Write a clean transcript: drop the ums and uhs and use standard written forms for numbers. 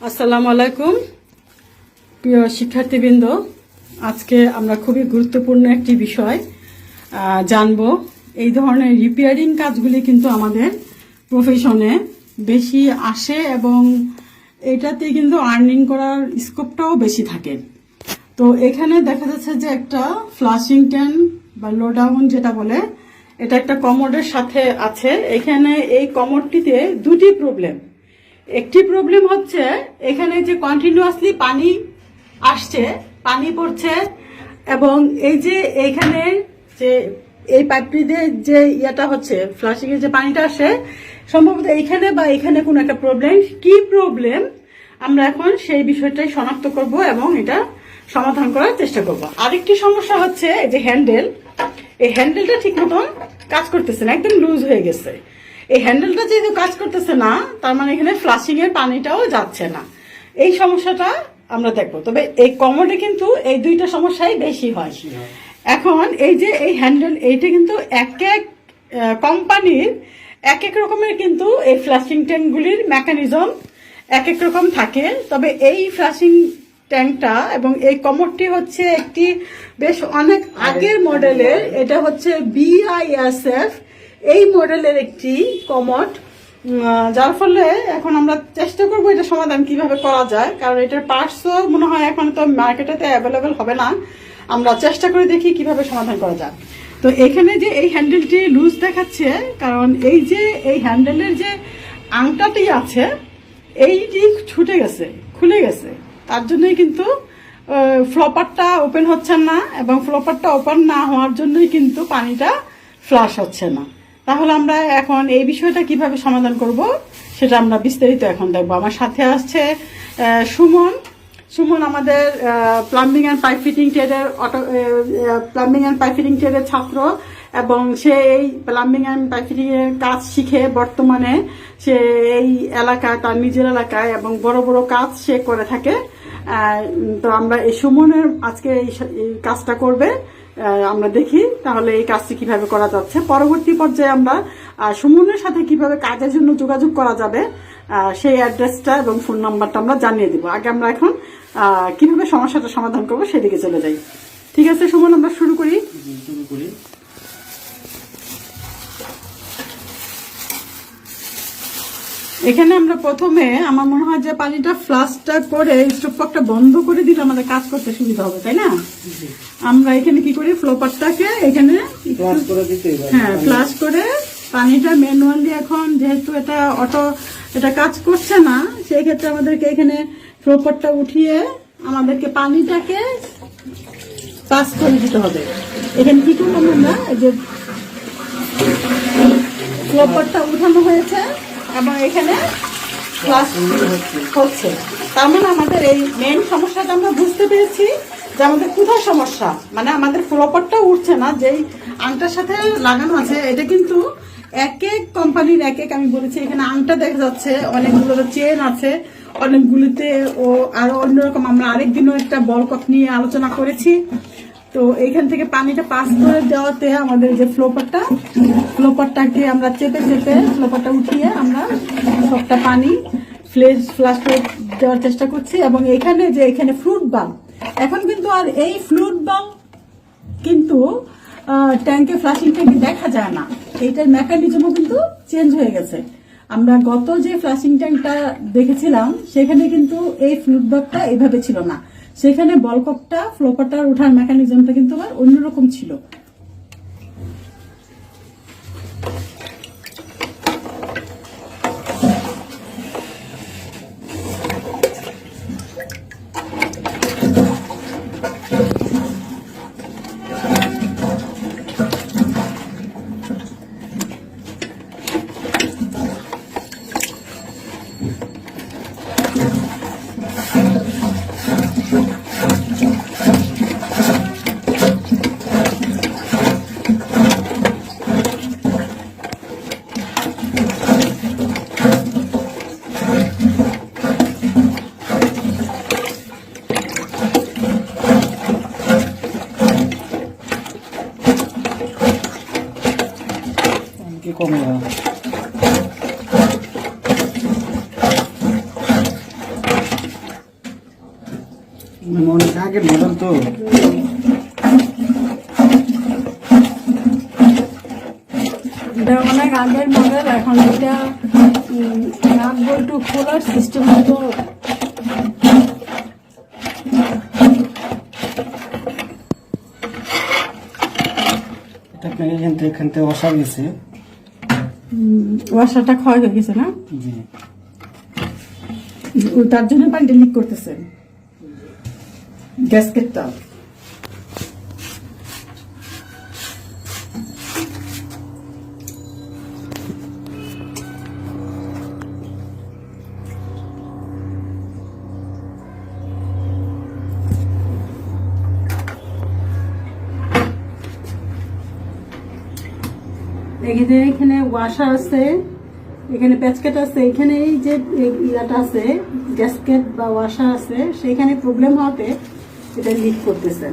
আসসালামু আলাইকুম প্রিয় শিক্ষার্থীবৃন্দ। আজকে আমরা খুবই গুরুত্বপূর্ণ একটি বিষয় জানব। এই ধরনের রিপেয়ারিং কাজগুলি কিন্তু আমাদের প্রফেশনে বেশি আসে এবং এটাতে কিন্তু আর্নিং করার স্কোপটাও বেশি থাকে। তো এখানে দেখা যাচ্ছে যে একটা ফ্লাশিং ট্যাঙ্ক বা লো ডাউন যেটা বলে, এটা একটা কমোডের সাথে আছে। এখানে এই কমোডটিতে দুটি প্রবলেম। একটি প্রবলেম হচ্ছে এখানে যে কন্টিনিউয়াসলি পানি আসছে, পানি পড়ছে, এবং এই যে এইখানে যে এই পাইপটি দিয়ে যে ইয়েটা হচ্ছে ফ্লাশিং এর যে পানিটা আসে, সম্ভবত এইখানে বা এখানে কোনো একটা প্রবলেম। কি প্রবলেম আমরা এখন সেই বিষয়টাই শনাক্ত করব এবং এটা সমাধান করার চেষ্টা করব। আরেকটি সমস্যা হচ্ছে এই যে হ্যান্ডেল, এই হ্যান্ডেলটা ঠিক মতন কাজ করতেছে না, একদম লুজ হয়ে গেছে। এই হ্যান্ডেলটা যেহেতু কাজ করতেছে না, তার মানে এখানে ফ্লাশিং এর পানিটাও যাচ্ছে না। এই সমস্যাটা আমরা দেখবো। তবে এই কমোডে কিন্তু এই দুইটা সমস্যাই বেশি হয়। এখন এই যে এই হ্যান্ডেল, এইটা কিন্তু এক এক কোম্পানির এক এক রকমের কিন্তু এই ফ্লাশিং ট্যাঙ্কগুলির মেকানিজম এক এক রকম থাকে। তবে এই ফ্লাশিং ট্যাঙ্কটা এবং এই কমোডটি হচ্ছে একটি বেশ অনেক আগের মডেলের। এটা হচ্ছে BISF এই মডেলের একটি কমোড, যার ফলে এখন আমরা চেষ্টা করবো এটা সমাধান কিভাবে করা যায়। কারণ এটার পার্টসও মনে হয় এখন তো মার্কেটেতে অ্যাভেলেবেল হবে না। আমরা চেষ্টা করে দেখি কিভাবে সমাধান করা যায়। তো এখানে যে এই হ্যান্ডেলটি লুজ দেখাচ্ছে, কারণ এই যে এই হ্যান্ডেলের যে আংটাটি আছে এইটি ছুটে গেছে, খুলে গেছে। তার জন্যই কিন্তু ফ্লপারটা ওপেন হচ্ছে না, এবং ফ্লপারটা ওপেন না হওয়ার জন্যই কিন্তু পানিটা ফ্লাশ হচ্ছে না। তাহলে আমরা এখন এই বিষয়টা কিভাবে সমাধান করব সেটা আমরা বিস্তারিত এখন দেখবো। আমার সাথে আসছে সুমন আমাদের প্লাম্বিং অ্যান্ড পাইপ ফিটিং ট্রেডের প্লাম্বিং অ্যান্ড পাইপ ফিটিং ট্রেডের ছাত্র, এবং সে এই প্লাম্বিং অ্যান্ড পাইপ ফিটিং এর কাজ শিখে বর্তমানে সে এই এলাকায়, তার নিজের এলাকায় এবং বড় বড় কাজ সে করে থাকে। তো আমরা এই সুমনের আজকে এই কাজটা করবে। আমরা দেখি তাহলে এই কাজটি কিভাবে করা যাচ্ছে। পরবর্তী পর্যায়ে আমরা সুমনের সাথে কিভাবে কাজের জন্য যোগাযোগ করা যাবে সেই অ্যাড্রেসটা এবং ফোন নাম্বারটা আমরা জানিয়ে দিব। আগে আমরা এখন কিভাবে সমস্যাটা সমাধান করবো সেদিকে চলে যাই। ঠিক আছে সুমন, আমরা শুরু করি। এখানে আমরা প্রথমে আমার মনে হয় যে পানিটা ফ্লাশটা করে স্টোভটা বন্ধ করে দিলে আমাদের কাজ করতে সুবিধা হবে, তাই না? আমরা এখানে কি করি, ফ্লোপারটাকে এখানে ফ্লাশ করে পানিটা ম্যানুয়ালি, এখন যেহেতু এটা অটো এটা কাজ করছে না, সেই ক্ষেত্রে আমাদেরকে এখানে ফ্লোপারটা উঠিয়ে আমাদেরকে পানিটাকে পাস করে দিতে হবে। এখানে কি করলাম আমরা, যে ফ্লোপারটা উঠানো হয়েছে এবং এখানে ফ্লাশ হচ্ছে। তার মানে আমাদের এই মেইন সমস্যাটা আমরা বুঝতে পেরেছি যে আমাদের কোথায় সমস্যা। মানে আমাদের ফ্লোপারটা উঠছে না, যেই আংটার সাথে লাগানো আছে এটা কিন্তু এক এক কোম্পানির এক এক, আমি বলেছি এখানে আংটা দেখা যাচ্ছে, অনেকগুলো চেন আছে, অনেকগুলিতে ও আরো অন্যরকম। আমরা আরেকদিনও একটা বল কাপ নিয়ে আলোচনা করেছি। তো এইখান থেকে পানিটা পাস করে দেওয়াতে আমাদের যে ফ্লোপারটাকে আমরা চেপে ফ্লোপারটা উঠিয়ে আমরা সবটা পানি ফ্লাশ করে দেওয়ার চেষ্টা করছি। এবং এখানে যে এখানে ফ্লুইড বাল্ব, এখন কিন্তু আর এই ফ্লুইড বাল্ব কিন্তু ট্যাঙ্কে, ফ্লাশিং ট্যাঙ্কে দেখা যায় না। এইটার মেকানিজমও কিন্তু চেঞ্জ হয়ে গেছে। আমরা গত যে ফ্লাশিং ট্যাঙ্কটা দেখেছিলাম সেখানে কিন্তু এই ফ্লুইড বাল্বটা এইভাবে ছিল না, সেখানে বলকপটা ফ্লোপারটা ওঠার মেকানিজমটা কিন্তু আবার অন্যরকম ছিল। অনেক আগের মডেল তো। এটা অনেক আগের মডেল, এখন এটা নাট বল্টু খোলার সিস্টেম তো এটা আপনাকে এখান থেকে বসা গেছে। ওয়াশারটা ক্ষয় হয়ে গেছে না, জি, তার জন্য পানিটা লিক করতেছে গ্যাসকেটটা। এখানে ওয়াশার আছে, এখানে প্যাচকেট আছে, এখানে এই যে ইয়াটা আছে গ্যাসকেট বা ওয়াশার আছে, সেইখানে প্রবলেম হওয়াতে এটা লিক করতেছে।